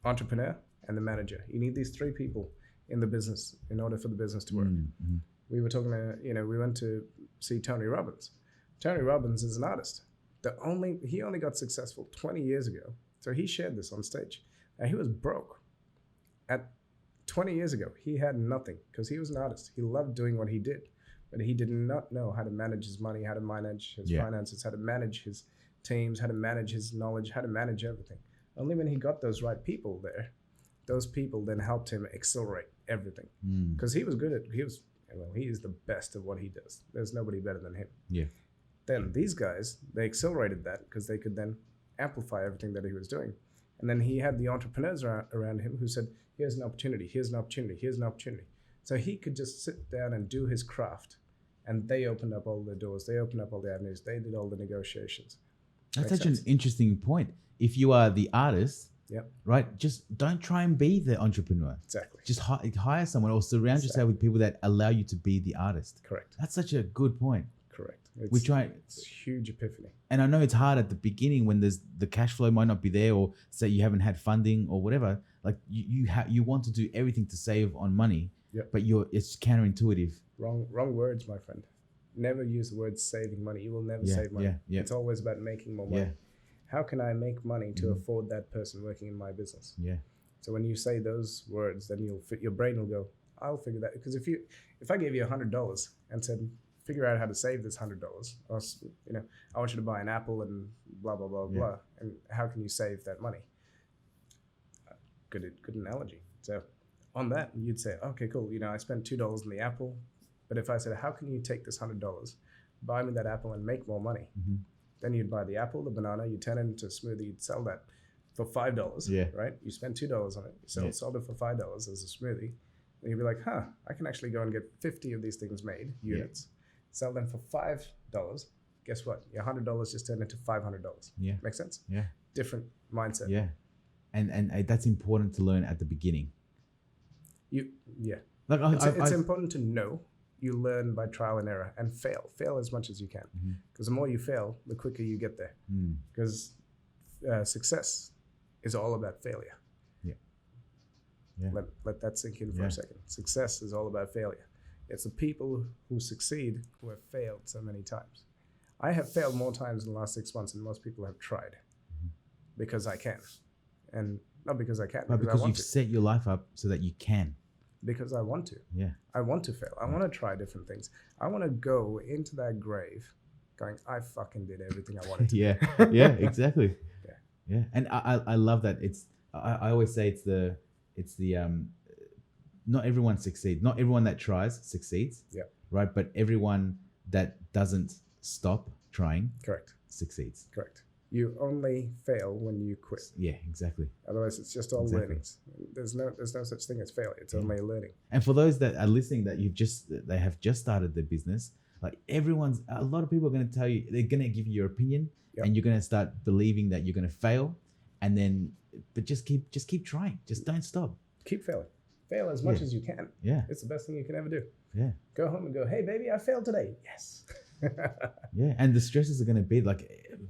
entrepreneur, and the manager. You need these three people in the business in order for the business to work. Mm-hmm. We were talking about, we went to see Tony Robbins. Tony Robbins is an artist. He only got successful 20 years ago. So he shared this on stage. And he was broke. At 20 years ago, he had nothing because he was an artist. He loved doing what he did. But he did not know how to manage his money, how to manage his finances, how to manage his teams, how to manage his knowledge, how to manage everything. Only when he got those right people there, those people then helped him accelerate everything. Because he is the best at what he does. There's nobody better than him. Yeah. Then these guys, they accelerated that because they could then amplify everything that he was doing. And then he had the entrepreneurs around him who said, here's an opportunity, here's an opportunity, here's an opportunity. So he could just sit down and do his craft. And they opened up all the doors. They opened up all the avenues. They did all the negotiations. That's such an interesting point. If you are the artist, right, just don't try and be the entrepreneur. Exactly. Just hire someone or surround yourself with people that allow you to be the artist. Correct. That's such a good point. Correct. It's a huge epiphany. And I know it's hard at the beginning when the cash flow might not be there, or say you haven't had funding or whatever. Like you want to do everything to save on money, but it's counterintuitive. Wrong words, my friend. Never use the word saving money. You will never save money. It's always about making more money. How can I make money to afford that person working in my business? Yeah. So when you say those words, then your brain will go, I'll figure that. Because if I gave you $100 and said, figure out how to save this $100, or I want you to buy an apple and blah blah blah blah, and how can you save that money? Good analogy. So on that, you'd say, okay, cool. I spent $2 on the apple, but if I said, how can you take this $100, buy me that apple, and make more money? Then you'd buy the apple, the banana, you turn it into a smoothie, you'd sell that for $5, Yeah. right? You spend $2 on it, you sold it for $5 as a smoothie. And you'd be like, I can actually go and get 50 of these things made, units, sell them for $5. Guess what? Your $100 just turned into $500. Yeah. Make sense? Yeah. Different mindset. Yeah. And that's important to learn at the beginning. Like it's important to know. You learn by trial and error and fail as much as you can, because the more you fail, the quicker you get there. Because success is all about failure. Let that sink in for a second. Success is all about failure. It's the people who succeed who have failed so many times. I have failed more times in the last 6 months than most people have tried, because I can, and not because I can, but because you've set your life up so that you can. Because I want to. Yeah. I want to fail. I want to try different things. I want to go into that grave going, I fucking did everything I wanted to. Yeah, exactly. Yeah. And I love that. I always say it's the not everyone succeeds. Not everyone that tries succeeds. Yeah. Right. But everyone that doesn't stop trying succeeds. Correct. You only fail when you quit. Yeah, exactly. Otherwise, it's just all learnings. There's no such thing as failure. It's only a learning. And for those that are listening, that they have just started their business, like a lot of people are going to tell you, they're going to give you your opinion, and you're going to start believing that you're going to fail, but just keep trying. Just don't stop. Keep failing. Fail as much as you can. Yeah. It's the best thing you can ever do. Yeah. Go home and go, hey baby, I failed today. Yes. Yeah, and the stresses are going to be like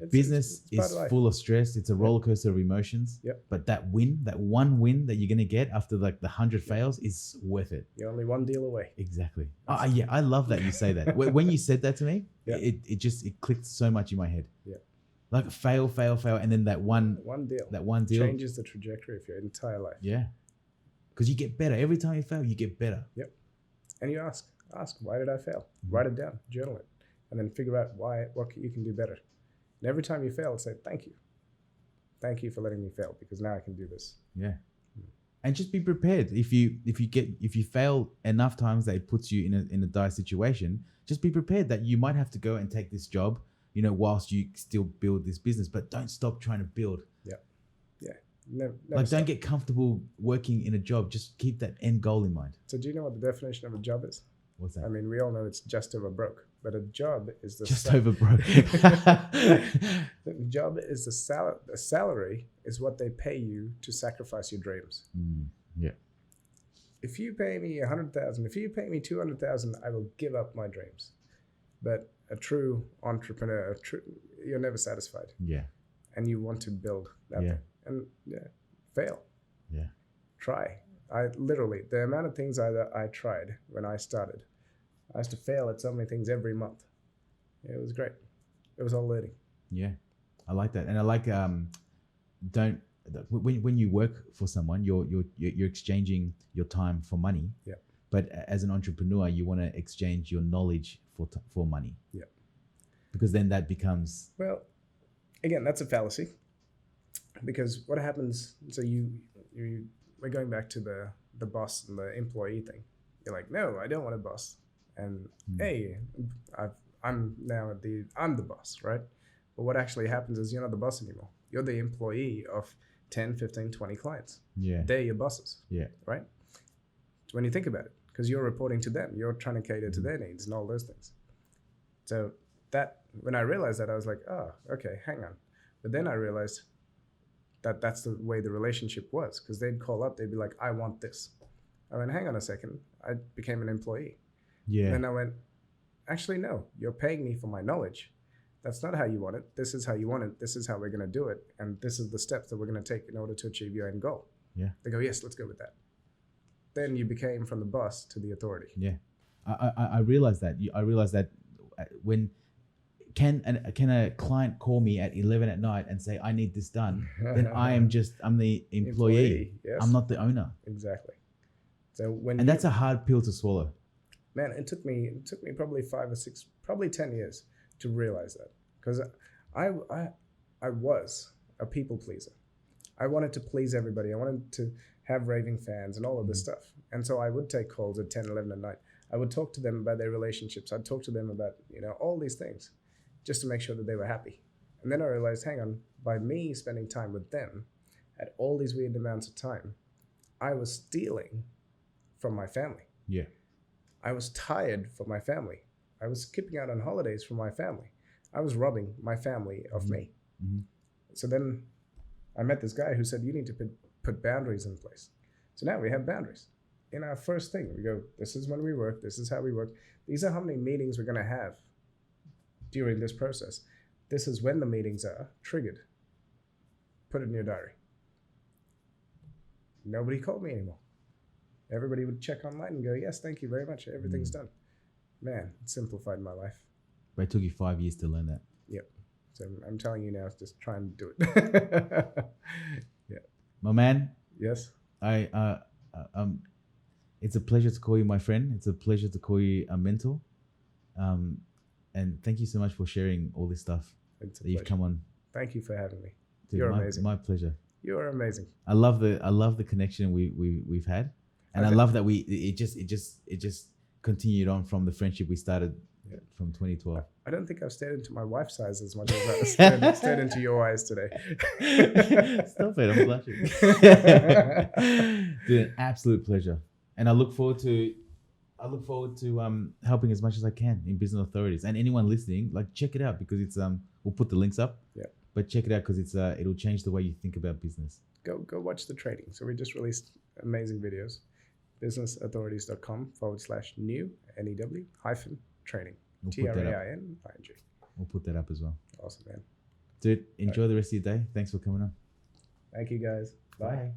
business is full of stress. It's a roller coaster of emotions. Yep. But that one win that you're going to get after like the 100 fails is worth it. You're only one deal away. Exactly. Yeah, I love that you say that. When you said that to me, it clicked so much in my head. Yeah. Like fail, and then that one deal changes the trajectory of your entire life. Yeah. Because you get better every time you fail. You get better. Yep. And you ask, why did I fail? Write it down, journal it, and then figure out what you can do better. And every time you fail, say thank you for letting me fail, because now I can do this. Yeah. And just be prepared. If you fail enough times that it puts you in a dire situation, just be prepared that you might have to go and take this job, whilst you still build this business. But don't stop trying to build. Yeah. Never don't get comfortable working in a job. Just keep that end goal in mind. So do you know what the definition of a job is? What's that? I mean, we all know it's just over broke, but a job is over broke. The job is the salary. The salary is what they pay you to sacrifice your dreams. Yeah. If you pay me $100,000, if you pay me $200,000, I will give up my dreams. But a true entrepreneur, you're never satisfied. Yeah. And you want to build that thing. And fail. Yeah. Try. The amount of things I tried when I started, I used to fail at so many things every month. It was great. It was all learning. Yeah. I like that. And I like, when you work for someone, you're exchanging your time for money. Yeah. But as an entrepreneur, you want to exchange your knowledge for money. Yeah. Because then that becomes... Well, again, that's a fallacy. Because what happens, so we're going back to the boss and the employee thing. You're like, no, I don't want a boss. And hey, I'm the boss, right? But what actually happens is you're not the boss anymore. You're the employee of 10, 15, 20 clients. Yeah. They're your bosses. Yeah. Right? When you think about it, because you're reporting to them, you're trying to cater to their needs and all those things. So when I realized that, I was like, oh, okay, hang on. But then I realized that's the way the relationship was, because they'd call up, they'd be like, I want this. I went, hang on a second. I became an employee. Yeah. And then I went, actually, no, you're paying me for my knowledge. That's not how you want it. This is how you want it. This is how we're going to do it. And this is the steps that we're going to take in order to achieve your end goal. Yeah. They go, yes, let's go with that. Then you became from the boss to the authority. Yeah. I realized that. I realized that when... Can a client call me at 11 at night and say, I need this done? Then I'm the employee. Yes. I'm not the owner. Exactly. So that's a hard pill to swallow. Man, it took me probably 5 or 6, probably 10 years to realize that, because I was a people pleaser. I wanted to please everybody. I wanted to have raving fans and all of this stuff. And so I would take calls at 10, 11 at night. I would talk to them about their relationships. I'd talk to them about, all these things, just to make sure that they were happy. And then I realized, hang on, by me spending time with them at all these weird amounts of time, I was stealing from my family. Yeah. I was tired for my family. I was skipping out on holidays for my family. I was robbing my family of me. Mm-hmm. So then I met this guy who said, you need to put boundaries in place. So now we have boundaries. In our first thing, we go, this is when we work. This is how we work. These are how many meetings we're going to have during this process. This is when the meetings are triggered. Put it in your diary. Nobody called me anymore. Everybody would check online and go, yes, thank you very much. Everything's done. Man, it simplified my life. But it took you 5 years to learn that. Yep. So I'm telling you now, just try and do it. Yeah. My man. Yes. It's a pleasure to call you my friend. It's a pleasure to call you a mentor. And thank you so much for sharing all this stuff that you've come on. Thank you for having me. Dude, You're amazing. My pleasure. You are amazing. I love the connection we've had, and I love that it just continued on from the friendship we started from 2012. I don't think I've stared into my wife's eyes as much as I stared into your eyes today. Stop it! I'm blushing. Dude, an absolute pleasure, and I look forward to helping as much as I can in business authorities and anyone listening. Like, check it out because it's we'll put the links up. Yeah. But check it out because it's it'll change the way you think about business. Go watch the training. So we just released amazing videos. businessauthorities.com/new NEW-training. TRAINING. We'll put that up as well. Awesome, man. Dude, enjoy the rest of your day. Thanks for coming on. Thank you, guys. Bye. Bye.